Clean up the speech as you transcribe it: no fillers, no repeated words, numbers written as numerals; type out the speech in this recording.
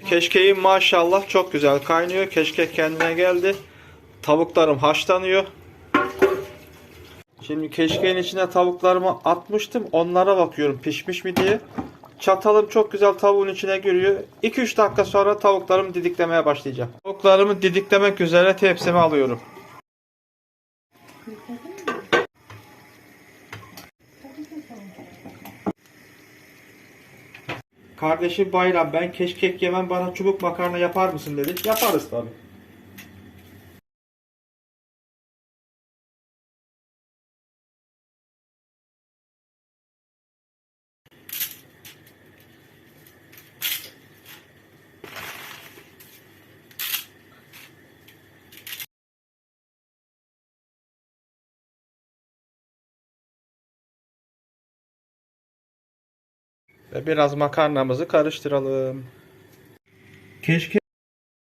Keşkeğim maşallah çok güzel kaynıyor. Keşkek kendine geldi. Tavuklarım haşlanıyor. Şimdi keşkeğin içine tavuklarımı atmıştım. Onlara bakıyorum pişmiş mi diye. Çatalım çok güzel tavuğun içine giriyor. 2-3 dakika sonra tavuklarımı didiklemeye başlayacağım. Tavuklarımı didiklemek üzere tepsime alıyorum. Kardeşim Bayram, ben keşkek yemem, bana çubuk makarna yapar mısın dedi. Yaparız tabii. Ve biraz makarnamızı karıştıralım. Keşke